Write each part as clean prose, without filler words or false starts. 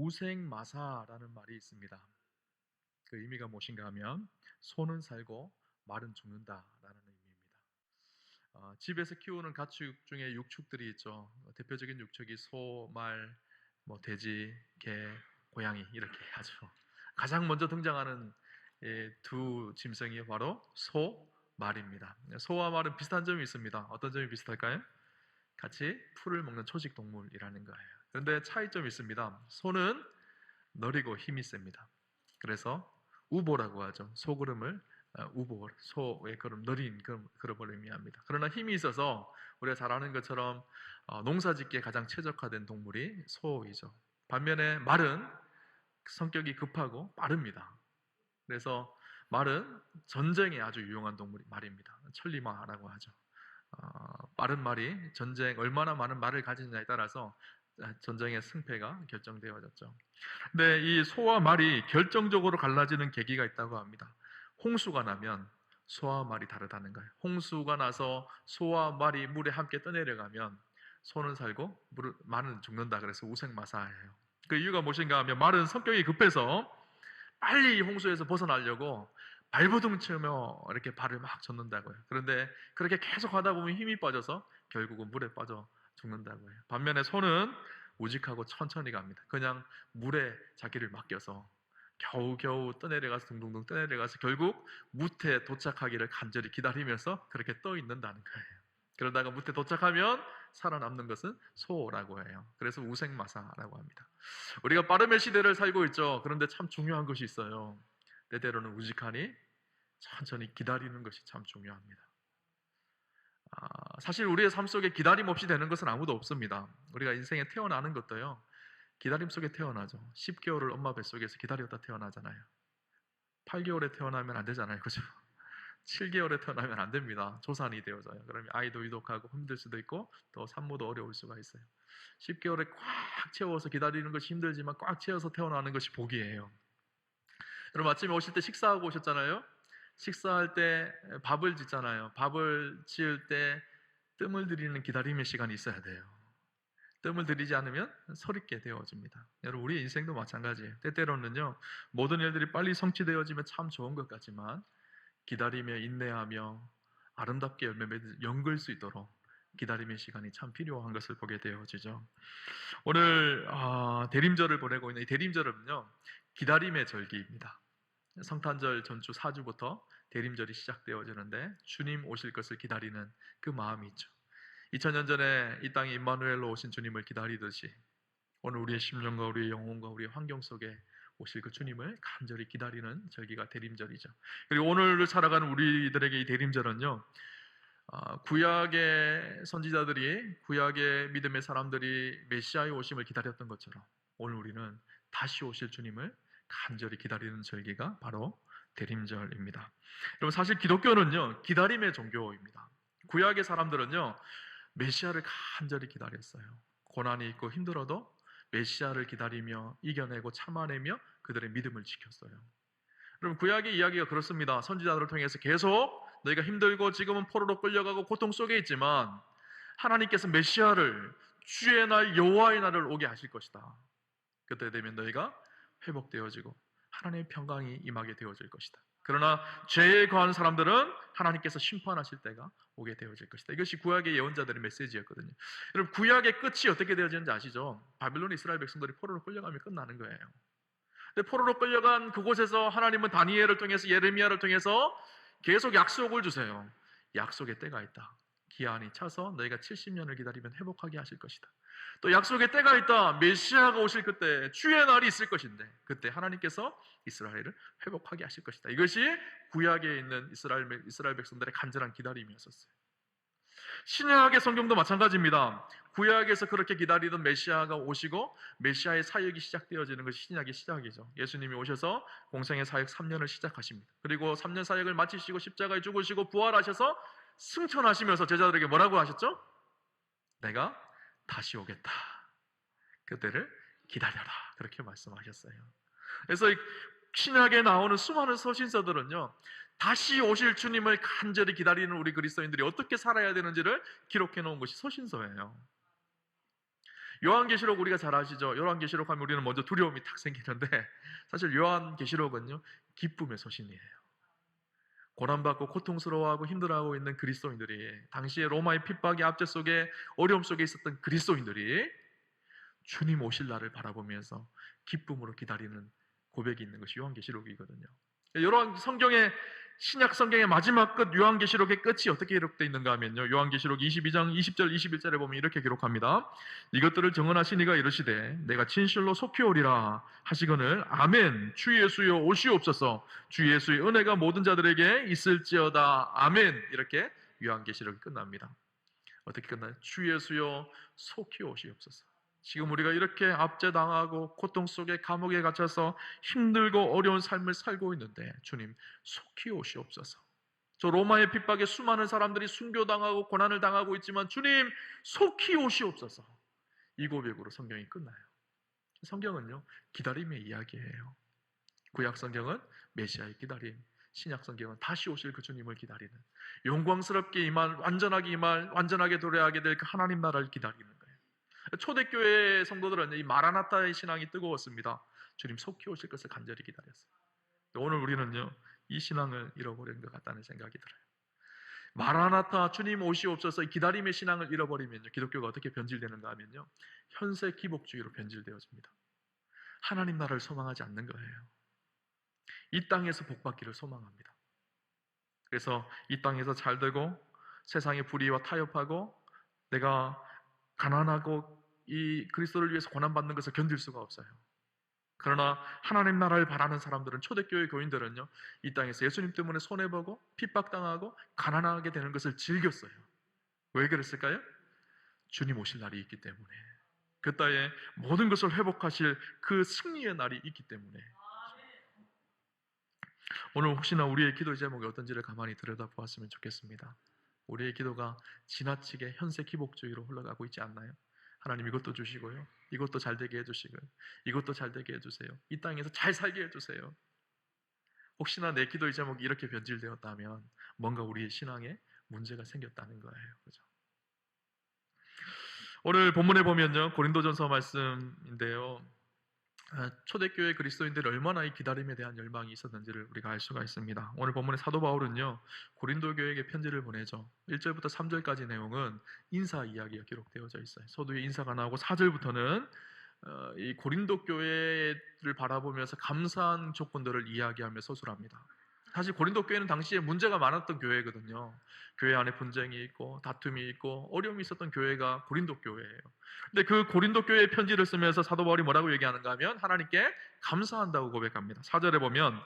우생마사라는 말이 있습니다. 그 의미가 무엇인가 하면 소는 살고 말은 죽는다라는 의미입니다. 집에서 키우는 가축 중에 육축들이 있죠. 대표적인 육축이 소, 말, 돼지, 개, 고양이 이렇게 하죠. 가장 먼저 등장하는 두 짐승이 바로 소, 말입니다. 소와 말은 비슷한 점이 있습니다. 어떤 점이 비슷할까요? 같이 풀을 먹는 초식 동물이라는 거예요. 그런데 차이점이 있습니다. 소는 느리고 힘이 셉니다. 그래서 우보라고 하죠. 소걸음을 우보, 소의 걸음, 느린 걸음을 의미합니다. 그러나 힘이 있어서 우리가 잘 아는 것처럼 농사짓기에 가장 최적화된 동물이 소이죠. 반면에 말은 성격이 급하고 빠릅니다. 그래서 말은 전쟁에 아주 유용한 동물이 말입니다. 천리마라고 하죠. 빠른 말이 전쟁 얼마나 많은 말을 가지느냐에 따라서 전쟁의 승패가 결정되어졌죠. 근데 이 소와 말이 결정적으로 갈라지는 계기가 있다고 합니다. 홍수가 나면 소와 말이 다르다는 거예요. 홍수가 나서 소와 말이 물에 함께 떠내려가면 소는 살고 말은 죽는다. 그래서 우생마사예요. 그 이유가 무엇인가 하면 말은 성격이 급해서 빨리 홍수에서 벗어나려고 발버둥 치며 이렇게 발을 막 젓는다고요. 그런데 그렇게 계속 하다 보면 힘이 빠져서 결국은 물에 빠져 죽는다고 해요. 반면에 소는 우직하고 천천히 갑니다. 그냥 물에 자기를 맡겨서 겨우겨우 떠내려가서 둥둥둥 떠내려가서 결국 무태 도착하기를 간절히 기다리면서 그렇게 떠 있는다는 거예요. 그러다가 무태 도착하면 살아남는 것은 소라고 해요. 그래서 우생마사라고 합니다. 우리가 빠름의 시대를 살고 있죠. 그런데 참 중요한 것이 있어요. 때때로는 우직하니 천천히 기다리는 것이 참 중요합니다. 사실 우리의 삶 속에 기다림 없이 되는 것은 아무도 없습니다. 우리가 인생에 태어나는 것도요, 기다림 속에 태어나죠. 10개월을 엄마 뱃속에서 기다렸다 태어나잖아요. 8개월에 태어나면 안 되잖아요. 그죠? 7개월에 태어나면 안 됩니다. 조산이 되어져요. 그러면 아이도 유독하고 힘들 수도 있고 또 산모도 어려울 수가 있어요. 10개월에 꽉 채워서 기다리는 것이 힘들지만 꽉 채워서 태어나는 것이 복이에요. 여러분 아침에 오실 때 식사하고 오셨잖아요. 식사할 때 밥을 짓잖아요. 밥을 지을 때 뜸을 들이는 기다림의 시간이 있어야 돼요. 뜸을 들이지 않으면 서럽게 되어집니다. 여러분 우리 인생도 마찬가지예요. 때때로는요 모든 일들이 빨리 성취되어지면 참 좋은 것 같지만 기다리며 인내하며 아름답게 열매 맺을 연글 수 있도록 기다림의 시간이 참 필요한 것을 보게 되어지죠. 오늘 대림절을 보내고 있는 이 대림절은요 기다림의 절기입니다. 성탄절 전주 4주부터 대림절이 시작되어지는데 주님 오실 것을 기다리는 그 마음이 있죠. 2000년 전에 이 땅에 임마누엘로 오신 주님을 기다리듯이 오늘 우리의 심령과 우리의 영혼과 우리의 환경 속에 오실 그 주님을 간절히 기다리는 절기가 대림절이죠. 그리고 오늘 살아가는 우리들에게 이 대림절은요 구약의 선지자들이 구약의 믿음의 사람들이 메시아의 오심을 기다렸던 것처럼 오늘 우리는 다시 오실 주님을 간절히 기다리는 절기가 바로 대림절입니다. 여러분 사실 기독교는요 기다림의 종교입니다. 구약의 사람들은요 메시아를 간절히 기다렸어요. 고난이 있고 힘들어도 메시아를 기다리며 이겨내고 참아내며 그들의 믿음을 지켰어요. 여러분 구약의 이야기가 그렇습니다. 선지자들을 통해서 계속 너희가 힘들고 지금은 포로로 끌려가고 고통 속에 있지만 하나님께서 메시아를 주의 날 여호와의 날을 오게 하실 것이다. 그때 되면 너희가 회복되어지고 하나님의 평강이 임하게 되어질 것이다. 그러나 죄에 거한 사람들은 하나님께서 심판하실 때가 오게 되어질 것이다. 이것이 구약의 예언자들의 메시지였거든요. 여러분 구약의 끝이 어떻게 되어지는지 아시죠? 바빌론 이스라엘 백성들이 포로로 끌려가면 끝나는 거예요. 근데 포로로 끌려간 그곳에서 하나님은 다니엘을 통해서 예레미야를 통해서 계속 약속을 주세요. 약속의 때가 있다. 기한이 차서 너희가 70년을 기다리면 회복하게 하실 것이다. 또 약속의 때가 있다. 메시아가 오실 그때 주의 날이 있을 것인데 그때 하나님께서 이스라엘을 회복하게 하실 것이다. 이것이 구약에 있는 이스라엘 백성들의 간절한 기다림이었었어요. 신약의 성경도 마찬가지입니다. 구약에서 그렇게 기다리던 메시아가 오시고 메시아의 사역이 시작되어지는 것이 신약의 시작이죠. 예수님이 오셔서 공생의 사역 3년을 시작하십니다. 그리고 3년 사역을 마치시고 십자가에 죽으시고 부활하셔서 승천하시면서 제자들에게 뭐라고 하셨죠? 내가 다시 오겠다. 그때를 기다려라. 그렇게 말씀하셨어요. 그래서 신약에 나오는 수많은 서신서들은요 다시 오실 주님을 간절히 기다리는 우리 그리스도인들이 어떻게 살아야 되는지를 기록해 놓은 것이 서신서예요. 요한계시록 우리가 잘 아시죠? 요한계시록 하면 우리는 먼저 두려움이 탁 생기는데 사실 요한계시록은요 기쁨의 서신이에요. 고난받고 고통스러워하고 힘들어하고 있는 그리스도인들이, 당시에 로마의 핍박의 압제 속에 어려움 속에 있었던 그리스도인들이 주님 오실 날을 바라보면서 기쁨으로 기다리는 고백이 있는 것이 요한계시록이거든요. 이런 성경의, 신약 성경의 마지막 끝 요한계시록의 끝이 어떻게 기록되어 있는가 하면요, 요한계시록 22장 20절 21절에 보면 이렇게 기록합니다. 이것들을 정언하신 이가 이르시되 내가 진실로 속히 오리라 하시거늘 아멘. 주 예수여 오시옵소서. 주 예수의 은혜가 모든 자들에게 있을지어다. 아멘. 이렇게 요한계시록이 끝납니다. 어떻게 끝나요? 주 예수여 속히 오시옵소서. 지금 우리가 이렇게 압제당하고 고통 속에 감옥에 갇혀서 힘들고 어려운 삶을 살고 있는데 주님 속히 오시옵소서. 저 로마의 핍박에 수많은 사람들이 순교당하고 고난을 당하고 있지만 주님 속히 오시옵소서. 이 고백으로 성경이 끝나요. 성경은요 기다림의 이야기예요. 구약 성경은 메시아의 기다림, 신약 성경은 다시 오실 그 주님을 기다리는, 영광스럽게 임할, 완전하게 임할, 완전하게 도래하게 될 그 하나님 나라를 기다리는 거예요. 초대교회 성도들은 이 마라나타의 신앙이 뜨거웠습니다. 주님 속히 오실 것을 간절히 기다렸어요. 오늘 우리는요 이 신앙을 잃어버린 것 같다는 생각이 들어요. 마라나타 주님 오시옵소서, 이 기다림의 신앙을 잃어버리면요 기독교가 어떻게 변질되는가 하면요 현세 기복주의로 변질되어집니다. 하나님 나라를 소망하지 않는 거예요. 이 땅에서 복받기를 소망합니다. 그래서 이 땅에서 잘 되고 세상의 불의와 타협하고 내가 가난하고 이 그리스도를 위해서 고난받는 것을 견딜 수가 없어요. 그러나 하나님 나라를 바라는 사람들은, 초대교회 교인들은요 이 땅에서 예수님 때문에 손해보고 핍박당하고 가난하게 되는 것을 즐겼어요. 왜 그랬을까요? 주님 오실 날이 있기 때문에, 그 때에 모든 것을 회복하실 그 승리의 날이 있기 때문에. 오늘 혹시나 우리의 기도 제목이 어떤지를 가만히 들여다보았으면 좋겠습니다. 우리의 기도가 지나치게 현세 기복주의로 흘러가고 있지 않나요? 하나님 이것도 주시고요, 이것도 잘 되게 해주시고요, 이것도 잘 되게 해주세요, 이 땅에서 잘 살게 해주세요. 혹시나 내 기도의 제목이 이렇게 변질되었다면 뭔가 우리의 신앙에 문제가 생겼다는 거예요. 그렇죠? 오늘 본문에 보면요 고린도전서 말씀인데요, 초대교회 그리스도인들이 얼마나 이 기다림에 대한 열망이 있었는지를 우리가 알 수가 있습니다. 오늘 본문의 사도 바울은요 고린도 교회에게 편지를 보내죠. 1절부터 3절까지 내용은 인사 이야기가 기록되어져 있어요. 서두에 인사가 나오고 4절부터는 이 고린도 교회를 바라보면서 감사한 조건들을 이야기하며 서술합니다. 사실 고린도 교회는 당시에 문제가 많았던 교회거든요. 교회 안에 분쟁이 있고 다툼이 있고 어려움이 있었던 교회가 고린도 교회예요. 근데 그 고린도 교회의 편지를 쓰면서 사도 바울이 뭐라고 얘기하는가 하면 하나님께 감사한다고 고백합니다. 4절에 보면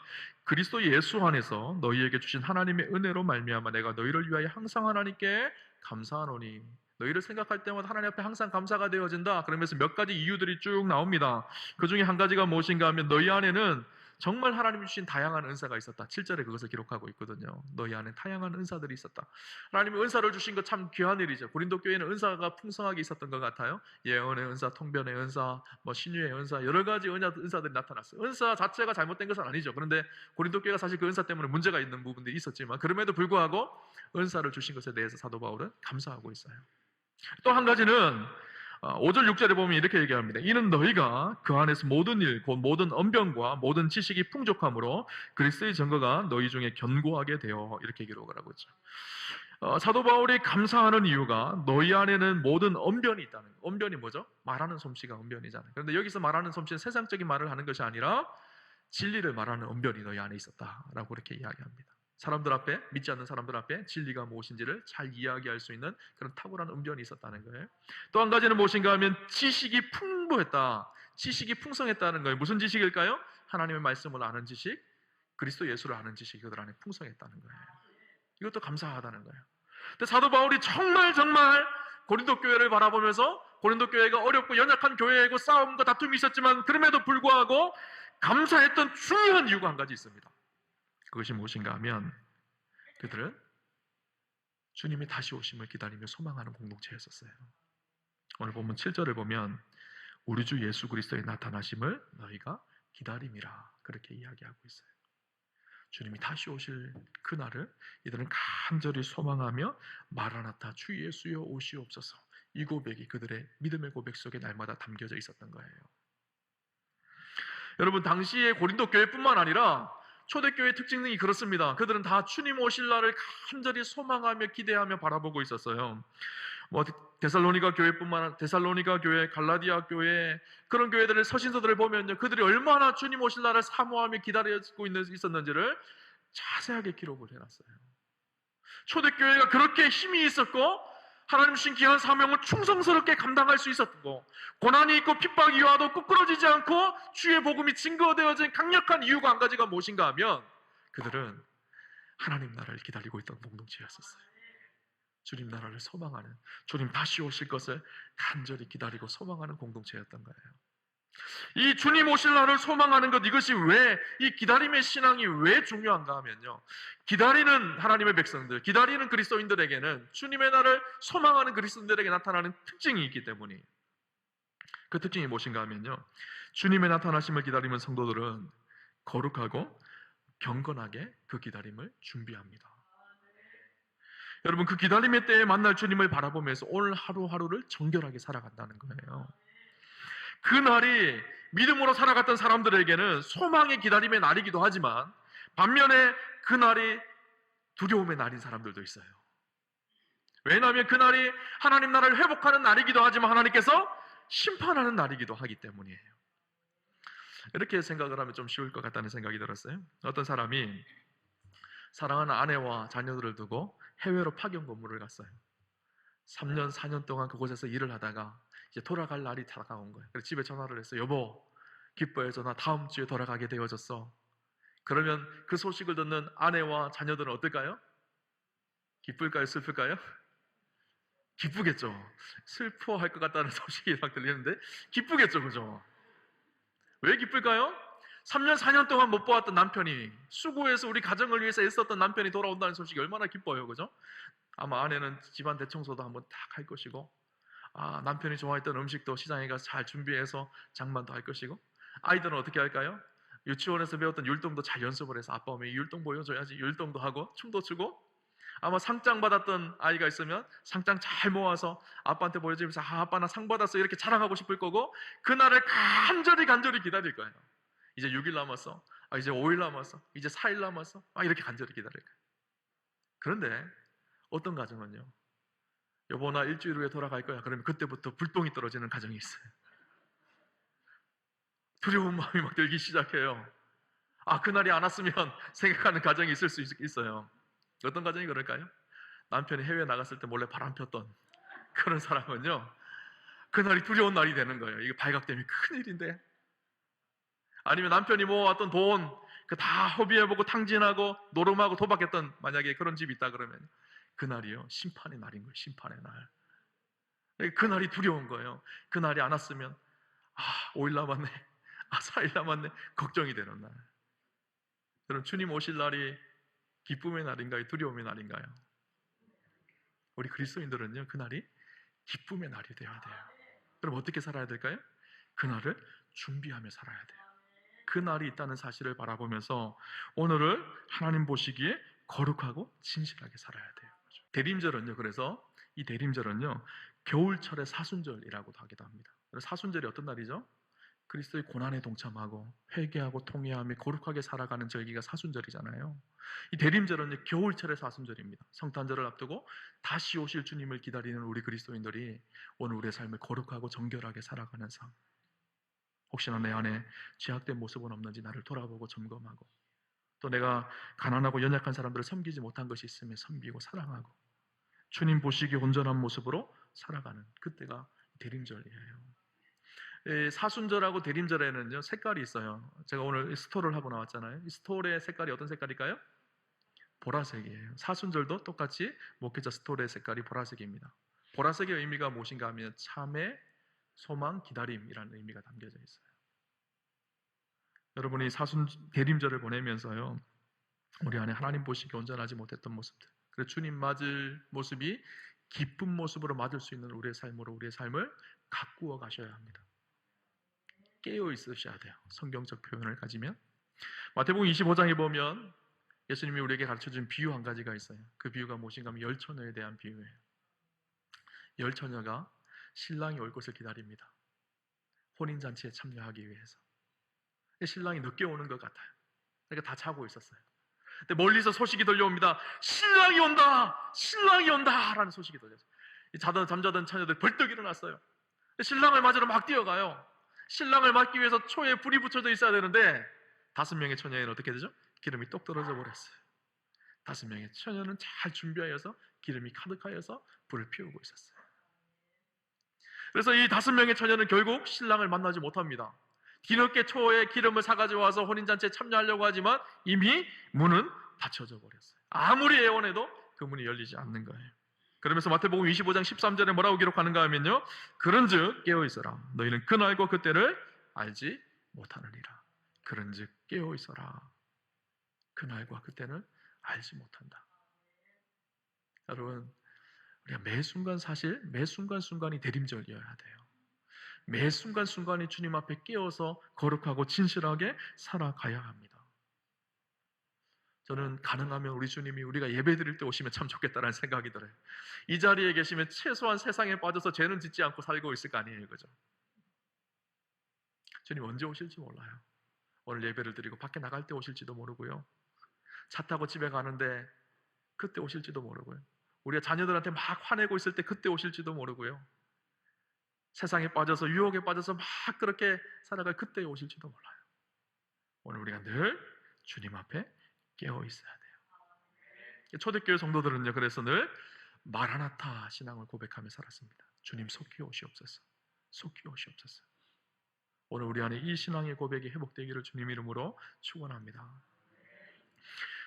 그리스도 예수 안에서 너희에게 주신 하나님의 은혜로 말미암아 내가 너희를 위하여 항상 하나님께 감사하노니. 너희를 생각할 때마다 하나님 앞에 항상 감사가 되어진다. 그러면서 몇 가지 이유들이 쭉 나옵니다. 그 중에 한 가지가 무엇인가 하면 너희 안에는 정말 하나님이 주신 다양한 은사가 있었다. 7절에 그것을 기록하고 있거든요. 너희 안에 다양한 은사들이 있었다. 하나님이 은사를 주신 것 참 귀한 일이죠. 고린도 교회는 은사가 풍성하게 있었던 것 같아요. 예언의 은사, 통변의 은사, 신유의 은사, 여러 가지 은사들이 나타났어요. 은사 자체가 잘못된 것은 아니죠. 그런데 고린도 교회가 사실 그 은사 때문에 문제가 있는 부분들이 있었지만 그럼에도 불구하고 은사를 주신 것에 대해서 사도 바울은 감사하고 있어요. 또 한 가지는 5절 6절에 보면 이렇게 얘기합니다. 이는 너희가 그 안에서 모든 일 곧 모든 언변과 모든 지식이 풍족함으로 그리스도의 증거가 너희 중에 견고하게 되어, 이렇게 기록을 하고 있죠. 사도 바울이 감사하는 이유가 너희 안에는 모든 언변이 있다는 거예요. 언변이 뭐죠? 말하는 솜씨가 언변이잖아요. 그런데 여기서 말하는 솜씨는 세상적인 말을 하는 것이 아니라 진리를 말하는 언변이 너희 안에 있었다라고 이렇게 이야기합니다. 사람들 앞에, 믿지 않는 사람들 앞에 진리가 무엇인지를 잘 이야기할 수 있는 그런 탁월한 언변이 있었다는 거예요. 또 한 가지는 무엇인가 하면 지식이 풍부했다. 지식이 풍성했다는 거예요. 무슨 지식일까요? 하나님의 말씀을 아는 지식, 그리스도 예수를 아는 지식이 그들 안에 풍성했다는 거예요. 이것도 감사하다는 거예요. 근데 사도 바울이 정말 고린도 교회를 바라보면서, 고린도 교회가 어렵고 연약한 교회이고 싸움과 다툼이 있었지만 그럼에도 불구하고 감사했던 중요한 이유가 한 가지 있습니다. 그것이 무엇인가 하면 그들은 주님이 다시 오심을 기다리며 소망하는 공동체였었어요. 오늘 본문 7절을 보면 우리 주 예수 그리스도의 나타나심을 너희가 기다림이라 그렇게 이야기하고 있어요. 주님이 다시 오실 그날을 이들은 간절히 소망하며 마라나타 주 예수여 오시옵소서, 이 고백이 그들의 믿음의 고백 속에 날마다 담겨져 있었던 거예요. 여러분, 당시의 고린도 교회뿐만 아니라 초대교회의 특징이 그렇습니다. 그들은 다 주님 오실 날을 간절히 소망하며 기대하며 바라보고 있었어요. 데살로니가 교회, 갈라디아 교회, 그런 교회들의 서신서들을 보면요, 그들이 얼마나 주님 오실 날을 사모하며 기다리고 있었는지를 자세하게 기록을 해놨어요. 초대교회가 그렇게 힘이 있었고 하나님 주신 귀한 사명을 충성스럽게 감당할 수 있었고, 고난이 있고 핍박이 와도 꾸꾸러지지 않고 주의 복음이 증거되어진 강력한 이유가 한 가지가 무엇인가 하면, 그들은 하나님 나라를 기다리고 있던 공동체였었어요. 주님 나라를 소망하는, 주님 다시 오실 것을 간절히 기다리고 소망하는 공동체였던 거예요. 이 주님 오실 날을 소망하는 것, 이것이 왜, 이 기다림의 신앙이 왜 중요한가 하면요, 기다리는 하나님의 백성들, 기다리는 그리스도인들에게는 주님의 날을 소망하는 그리스도인들에게 나타나는 특징이 있기 때문이에요. 그 특징이 무엇인가 하면요, 주님의 나타나심을 기다리는 성도들은 거룩하고 경건하게 그 기다림을 준비합니다. 여러분, 그 기다림의 때에 만날 주님을 바라보면서 오늘 하루하루를 정결하게 살아간다는 거예요. 그 날이 믿음으로 살아갔던 사람들에게는 소망의 기다림의 날이기도 하지만, 반면에 그 날이 두려움의 날인 사람들도 있어요. 왜냐하면 그 날이 하나님 나라를 회복하는 날이기도 하지만 하나님께서 심판하는 날이기도 하기 때문이에요. 이렇게 생각을 하면 좀 쉬울 것 같다는 생각이 들었어요. 어떤 사람이 사랑하는 아내와 자녀들을 두고 해외로 파견 근무를 갔어요. 3년, 4년 동안 그곳에서 일을 하다가 이제 돌아갈 날이 다가온 거예요. 그래서 집에 전화를 했어요. 여보, 기뻐해서 나 다음 주에 돌아가게 되어졌어. 그러면 그 소식을 듣는 아내와 자녀들은 어떨까요? 기쁠까요? 슬플까요? 기쁘겠죠. 슬퍼할 것 같다는 소식이 막 들리는데 기쁘겠죠, 그죠? 왜 기쁠까요? 3년, 4년 동안 못 보았던 남편이, 수고해서 우리 가정을 위해서 애썼던 남편이 돌아온다는 소식이 얼마나 기뻐요, 그죠? 아마 아내는 집안 대청소도 한번 딱 할 것이고, 남편이 좋아했던 음식도 시장에 가서 잘 준비해서 장만도 할 것이고, 아이들은 어떻게 할까요? 유치원에서 배웠던 율동도 잘 연습을 해서 아빠 오면 율동 보여줘야지 율동도 하고 춤도 추고, 아마 상장 받았던 아이가 있으면 상장 잘 모아서 아빠한테 보여주면서 아빠 나 상 받았어 이렇게 자랑하고 싶을 거고, 그날을 간절히 기다릴 거예요. 이제 6일 남았어, 이제 5일 남았어, 이제 4일 남았어, 이렇게 간절히 기다릴 거예요. 그런데 어떤 가정은요, 여보 나 일주일 후에 돌아갈 거야. 그러면 그때부터 불똥이 떨어지는 가정이 있어요. 두려운 마음이 막 들기 시작해요. 그날이 안 왔으면 생각하는 가정이 있을 수 있어요. 어떤 가정이 그럴까요? 남편이 해외 나갔을 때 몰래 바람 폈던 그런 사람은요, 그날이 두려운 날이 되는 거예요. 이게 발각되면 큰일인데. 아니면 남편이 모아왔던 돈 다 허비해보고 탕진하고 노름하고 도박했던, 만약에 그런 집이 있다 그러면 그날이요, 심판의 날인 거예요. 심판의 날. 그날이 두려운 거예요. 그날이 안 왔으면 5일 남았네, 4일 남았네, 걱정이 되는 날. 여러분, 주님 오실 날이 기쁨의 날인가요? 두려움의 날인가요? 우리 그리스도인들은요, 그날이 기쁨의 날이 되어야 돼요. 그럼 어떻게 살아야 될까요? 그날을 준비하며 살아야 돼요. 그날이 있다는 사실을 바라보면서 오늘을 하나님 보시기에 거룩하고 진실하게 살아야 돼요. 대림절은요, 그래서 이 대림절은요, 겨울철의 사순절이라고도 하기도 합니다. 사순절이 어떤 날이죠? 그리스도의 고난에 동참하고 회개하고 통회하며 거룩하게 살아가는 절기가 사순절이잖아요. 이 대림절은 겨울철의 사순절입니다. 성탄절을 앞두고 다시 오실 주님을 기다리는 우리 그리스도인들이 오늘 우리의 삶을 거룩하고 정결하게 살아가는 삶, 혹시나 내 안에 죄악된 모습은 없는지 나를 돌아보고 점검하고, 또 내가 가난하고 연약한 사람들을 섬기지 못한 것이 있으면 섬기고 사랑하고 주님 보시기에 온전한 모습으로 살아가는 그때가 대림절이에요. 사순절하고 대림절에는요, 색깔이 있어요. 제가 오늘 스토를 하고 나왔잖아요. 이 스토의 색깔이 어떤 색깔일까요? 보라색이에요. 사순절도 똑같이 목회자 스토의 색깔이 보라색입니다. 보라색의 의미가 무엇인가 하면 참회, 소망, 기다림이라는 의미가 담겨져 있어요. 여러분이 대림절을 보내면서요, 우리 안에 하나님 보시기에 온전하지 못했던 모습들, 그래서 주님 맞을 모습이 기쁜 모습으로 맞을 수 있는 우리의 삶으로 우리의 삶을 가꾸어 가셔야 합니다. 깨어 있으셔야 돼요. 성경적 표현을 가지면 마태복음 25장에 보면 예수님이 우리에게 가르쳐준 비유 한 가지가 있어요. 그 비유가 무엇인가 하면 열처녀에 대한 비유예요. 열처녀가 신랑이 올 것을 기다립니다. 혼인잔치에 참여하기 위해서. 신랑이 늦게 오는 것 같아요. 그러니까 다 자고 있었어요. 근데 멀리서 소식이 들려옵니다. 신랑이 온다! 신랑이 온다! 라는 소식이 들렸어요. 잠자던 처녀들 벌떡 일어났어요. 신랑을 맞으러 막 뛰어가요. 신랑을 맞기 위해서 초에 불이 붙여져 있어야 되는데 5명의 처녀에는 어떻게 되죠? 기름이 똑 떨어져 버렸어요. 5명의 처녀는 잘 준비하여서 기름이 가득하여서 불을 피우고 있었어요. 그래서 이 5명의 처녀는 결국 신랑을 만나지 못합니다. 뒤늦게 초에 기름을 사가지고 와서 혼인잔치에 참여하려고 하지만 이미 문은 닫혀져 버렸어요. 아무리 애원해도 그 문이 열리지 않는 거예요. 그러면서 마태복음 25장 13절에 뭐라고 기록하는가 하면요, 그런즉 깨어있어라. 너희는 그날과 그때를 알지 못하느니라. 그런즉 깨어있어라. 그날과 그때는 알지 못한다. 여러분, 우리가 매 순간순간이 대림절이어야 돼요. 매 순간순간이 주님 앞에 깨어서 거룩하고 진실하게 살아가야 합니다. 저는 가능하면 우리 주님이 우리가 예배 드릴 때 오시면 참 좋겠다라는 생각이 들어요. 이 자리에 계시면 최소한 세상에 빠져서 죄는 짓지 않고 살고 있을 거 아니에요, 그죠? 주님 언제 오실지 몰라요. 오늘 예배를 드리고 밖에 나갈 때 오실지도 모르고요. 차 타고 집에 가는데 그때 오실지도 모르고요. 우리가 자녀들한테 막 화내고 있을 때 그때 오실지도 모르고요. 세상에 빠져서 유혹에 빠져서 막 그렇게 살아갈 그때 오실지도 몰라요. 오늘 우리가 늘 주님 앞에 깨어 있어야 돼요. 초대교회 성도들은요, 그래서 늘 마라나타 신앙을 고백하며 살았습니다. 주님 속히 오시옵소서. 속히 오시옵소서. 오늘 우리 안에 이 신앙의 고백이 회복되기를 주님 이름으로 축원합니다.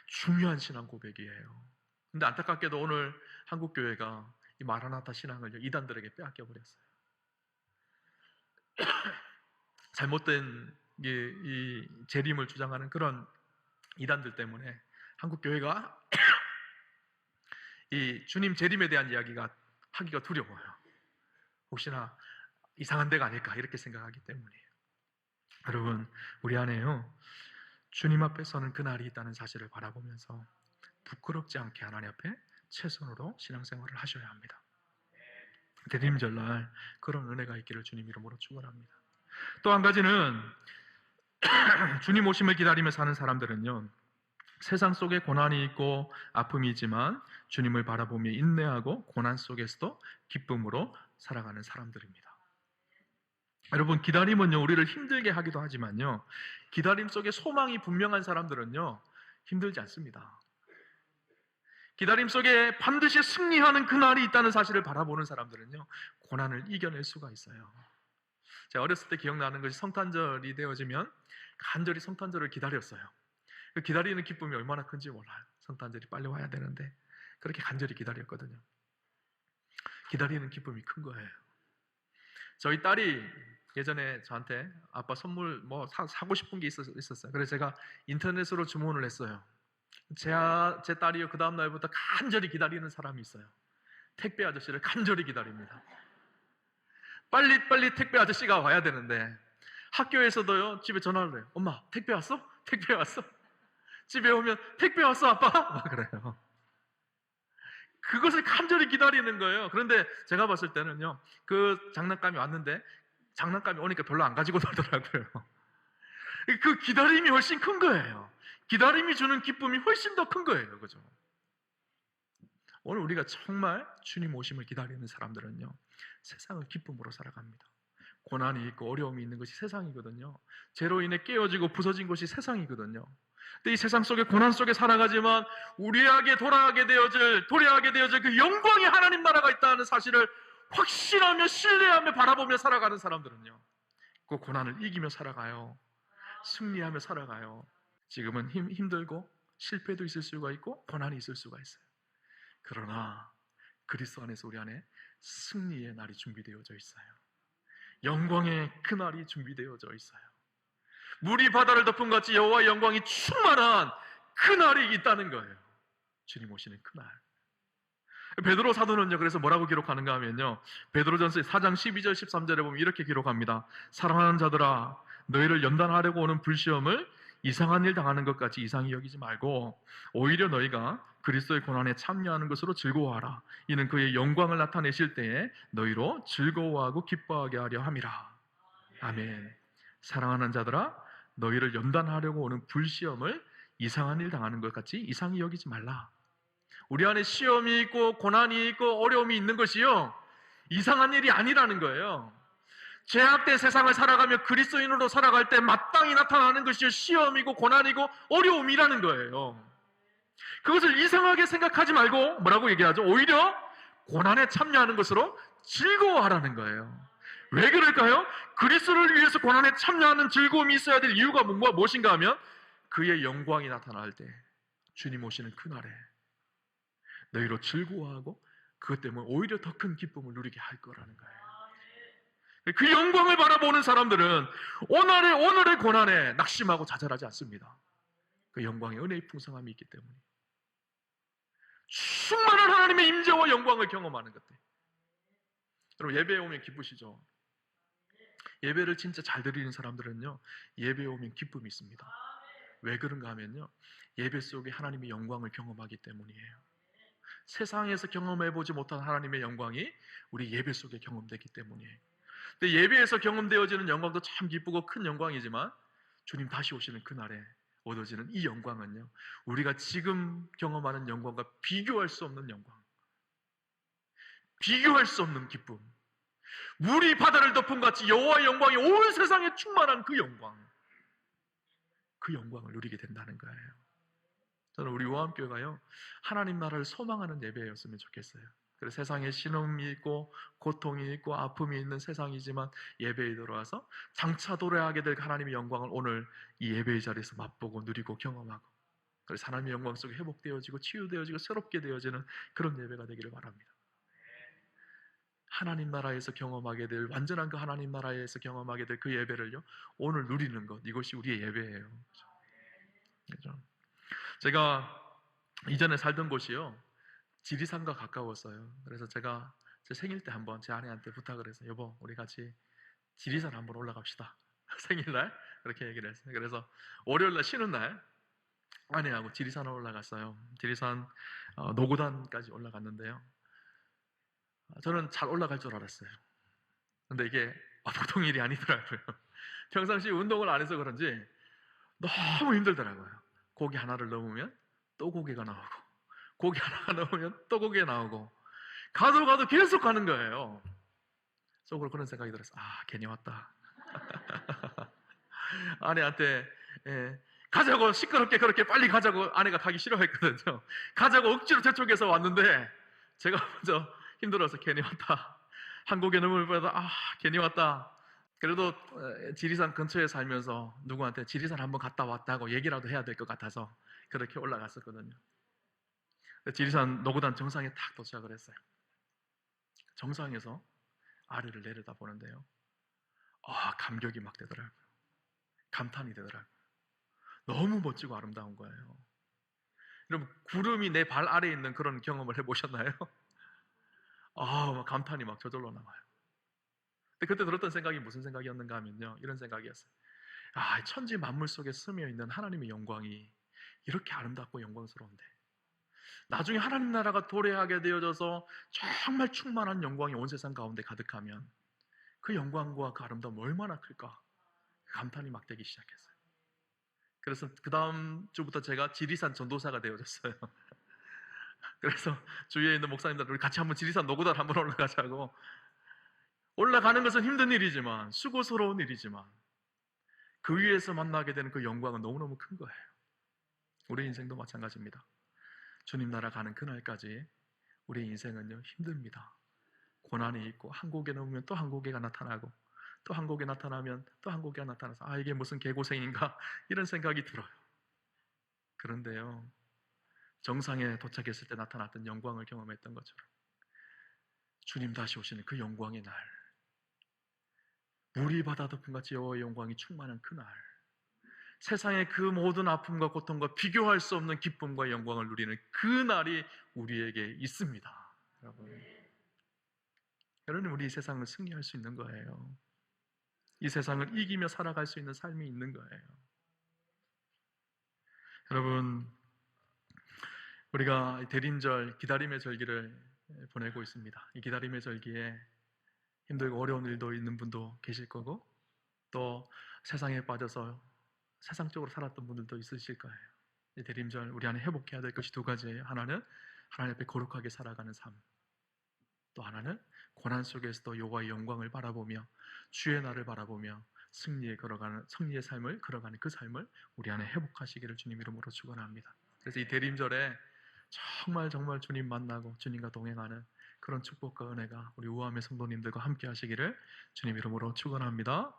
중요한 신앙 고백이에요. 근데 안타깝게도 오늘 한국교회가 이 마라나타 신앙을 이단들에게 빼앗겨 버렸어요. 잘못된 이 재림을 주장하는 그런 이단들 때문에 한국교회가 이 주님 재림에 대한 이야기가 하기가 두려워요. 혹시나 이상한 데가 아닐까 이렇게 생각하기 때문이에요. 여러분, 우리 안에요, 주님 앞에 서는 그날이 있다는 사실을 바라보면서 부끄럽지 않게 하나님 앞에 최선으로 신앙생활을 하셔야 합니다. 대림절날 그런 은혜가 있기를 주님 이름으로 축원합니다. 또 한 가지는 주님 오심을 기다리며 사는 사람들은요, 세상 속에 고난이 있고 아픔이 있지만 주님을 바라보며 인내하고 고난 속에서도 기쁨으로 살아가는 사람들입니다. 여러분, 기다림은요, 우리를 힘들게 하기도 하지만요, 기다림 속에 소망이 분명한 사람들은요, 힘들지 않습니다. 기다림 속에 반드시 승리하는 그날이 있다는 사실을 바라보는 사람들은요, 고난을 이겨낼 수가 있어요. 제가 어렸을 때 기억나는 것이 성탄절이 되어지면 간절히 성탄절을 기다렸어요. 그 기다리는 기쁨이 얼마나 큰지 몰라요. 성탄절이 빨리 와야 되는데 그렇게 간절히 기다렸거든요. 기다리는 기쁨이 큰 거예요. 저희 딸이 예전에 저한테 아빠 선물 뭐 사고 싶은 게 있었어요. 그래서 제가 인터넷으로 주문을 했어요. 제 딸이요, 그 다음 날부터 간절히 기다리는 사람이 있어요. 택배 아저씨를 간절히 기다립니다. 빨리 택배 아저씨가 와야 되는데 학교에서도요, 집에 전화를 해요. 엄마, 택배 왔어? 택배 왔어? 집에 오면 택배 왔어, 아빠? 막 그래요. 그것을 간절히 기다리는 거예요. 그런데 제가 봤을 때는요, 그 장난감이 왔는데 장난감이 오니까 별로 안 가지고 놀더라고요. 그 기다림이 훨씬 큰 거예요. 기다림이 주는 기쁨이 훨씬 더 큰 거예요. 그죠? 오늘 우리가 정말 주님 오심을 기다리는 사람들은요, 세상을 기쁨으로 살아갑니다. 고난이 있고 어려움이 있는 것이 세상이거든요. 죄로 인해 깨어지고 부서진 것이 세상이거든요. 근데 이 세상 속에 고난 속에 살아가지만 우리에게 도래하게 되어질 그 영광의 하나님 나라가 있다는 사실을 확신하며 신뢰하며 바라보며 살아가는 사람들은요, 그 고난을 이기며 살아가요. 승리하며 살아가요. 지금은 힘들고 실패도 있을 수가 있고 고난이 있을 수가 있어요. 그러나 그리스도 안에서 우리 안에 승리의 날이 준비되어져 있어요. 영광의 그날이 준비되어져 있어요. 물이 바다를 덮은 같이 여호와의 영광이 충만한 그날이 있다는 거예요. 주님 오시는 그날. 베드로 사도는요, 그래서 뭐라고 기록하는가 하면요, 베드로전서 4장 12절 13절에 보면 이렇게 기록합니다. 사랑하는 자들아, 너희를 연단하려고 오는 불시험을 이상한 일 당하는 것까지 이상히 여기지 말고 오히려 너희가 그리스도의 고난에 참여하는 것으로 즐거워하라. 이는 그의 영광을 나타내실 때에 너희로 즐거워하고 기뻐하게 하려 함이라. 아멘. 사랑하는 자들아, 너희를 연단하려고 오는 불시험을 이상한 일 당하는 것 같이 이상히 여기지 말라. 우리 안에 시험이 있고 고난이 있고 어려움이 있는 것이요, 이상한 일이 아니라는 거예요. 죄악된 세상을 살아가며 그리스도인으로 살아갈 때 마땅히 나타나는 것이 시험이고 고난이고 어려움이라는 거예요. 그것을 이상하게 생각하지 말고 뭐라고 얘기하죠? 오히려 고난에 참여하는 것으로 즐거워하라는 거예요. 왜 그럴까요? 그리스도를 위해서 고난에 참여하는 즐거움이 있어야 될 이유가 무엇인가 하면 그의 영광이 나타날 때, 주님 오시는 그날에 너희로 즐거워하고 그것 때문에 오히려 더 큰 기쁨을 누리게 할 거라는 거예요. 그 영광을 바라보는 사람들은 오늘의 고난에 낙심하고 좌절하지 않습니다. 그 영광의 은혜의 풍성함이 있기 때문에 충만한 하나님의 임재와 영광을 경험하는 것들. 여러분, 예배에 오면 기쁘시죠? 예배를 진짜 잘 드리는 사람들은요, 예배에 오면 기쁨이 있습니다. 왜 그런가 하면요, 예배 속에 하나님의 영광을 경험하기 때문이에요. 세상에서 경험해보지 못한 하나님의 영광이 우리 예배 속에 경험되기 때문이에요. 근데 예배에서 경험되어지는 영광도 참 기쁘고 큰 영광이지만 주님 다시 오시는 그날에 얻어지는 이 영광은요, 우리가 지금 경험하는 영광과 비교할 수 없는 영광, 비교할 수 없는 기쁨, 물이 바다를 덮은 같이 여호와의 영광이 온 세상에 충만한 그 영광, 그 영광을 누리게 된다는 거예요. 저는 우리 요한교회가요, 하나님 나라를 소망하는 예배였으면 좋겠어요. 그래서 세상에 신음이 있고 고통이 있고 아픔이 있는 세상이지만 예배에 들어와서 장차 도래하게 될 하나님의 영광을 오늘 이 예배의 자리에서 맛보고 누리고 경험하고, 그래서 하나님의 영광 속에 회복되어지고 치유되어지고 새롭게 되어지는 그런 예배가 되기를 바랍니다. 하나님 나라에서 경험하게 될, 완전한 그 하나님 나라에서 경험하게 될 그 예배를요, 오늘 누리는 것, 이것이 우리의 예배예요. 그렇죠? 제가 이전에 살던 곳이요, 지리산과 가까웠어요. 그래서 제가 제 생일 때 한번 제 아내한테 부탁을 해서, 여보, 우리 같이 지리산 한번 올라갑시다. 생일날 그렇게 얘기를 했어요. 그래서 월요일날 쉬는 날 아내하고 지리산을 올라갔어요. 지리산 노고단까지 올라갔는데요, 저는 잘 올라갈 줄 알았어요. 근데 이게 보통 일이 아니더라고요. 평상시 운동을 안 해서 그런지 너무 힘들더라고요. 고기 하나를 넘으면 또 고기가 나오고, 고기 하나가 넘으면 또 고기가 나오고, 가도 계속 가는 거예요. 속으로 그런 생각이 들었어요. 아, 괜히 왔다. 아내한테 가자고, 시끄럽게 그렇게 빨리 가자고, 아내가 가기 싫어했거든요. 가자고 억지로 저쪽에서 왔는데 제가 먼저 힘들어서 괜히 왔다. 한국에 넘을 뻔하다. 아, 괜히 왔다. 그래도 지리산 근처에 살면서 누구한테 지리산 한번 갔다 왔다고 얘기라도 해야 될 것 같아서 그렇게 올라갔었거든요. 지리산 노고단 정상에 딱 도착을 했어요. 정상에서 아래를 내려다 보는데요, 감격이 막 되더라고요. 감탄이 되더라고요. 너무 멋지고 아름다운 거예요. 여러분, 구름이 내 발 아래에 있는 그런 경험을 해보셨나요? 감탄이 막 저절로 나와요. 근데 그때 들었던 생각이 무슨 생각이었는가 하면요, 이런 생각이었어요. 천지 만물 속에 스며 있는 하나님의 영광이 이렇게 아름답고 영광스러운데, 나중에 하나님 나라가 도래하게 되어져서 정말 충만한 영광이 온 세상 가운데 가득하면 그 영광과 그 아름다움이 얼마나 클까, 감탄이 막 되기 시작했어요. 그래서 그 다음 주부터 제가 지리산 전도사가 되어졌어요. 그래서 주위에 있는 목사님들, 우리 같이 한번 지리산 노고단 한번 올라가자고. 올라가는 것은 힘든 일이지만, 수고스러운 일이지만, 그 위에서 만나게 되는 그 영광은 너무너무 큰 거예요. 우리 인생도 마찬가지입니다. 주님 나라 가는 그날까지 우리 인생은요, 힘듭니다. 고난이 있고, 한 고개 넘으면 또 한 고개가 나타나고, 또 한 고개 나타나면 또 한 고개가 나타나서 이게 무슨 개고생인가 이런 생각이 들어요. 그런데요, 정상에 도착했을 때 나타났던 영광을 경험했던 것처럼 주님 다시 오시는 그 영광의 날, 물이 바다 덮은 같이 여호와의 영광이 충만한 그날, 세상의 그 모든 아픔과 고통과 비교할 수 없는 기쁨과 영광을 누리는 그 날이 우리에게 있습니다. 여러분, 우리 이 세상을 승리할 수 있는 거예요. 이 세상을 이기며 살아갈 수 있는 삶이 있는 거예요. 여러분, 우리가 대림절 기다림의 절기를 보내고 있습니다. 이 기다림의 절기에 힘들고 어려운 일도 있는 분도 계실 거고, 또 세상에 빠져서 세상적으로 살았던 분들도 있으실 거예요. 이 대림절 우리 안에 회복해야 될 것이 두 가지예요. 하나는 하나님 앞에 거룩하게 살아가는 삶, 또 하나는 고난 속에서도 여호와의 영광을 바라보며 주의 날을 바라보며 승리의 삶을 걸어가는 그 삶을 우리 안에 회복하시기를 주님 이름으로 축원합니다. 그래서 이 대림절에 정말 정말 주님 만나고 주님과 동행하는 그런 축복과 은혜가 우리 우아함의 성도님들과 함께 하시기를 주님 이름으로 축원합니다.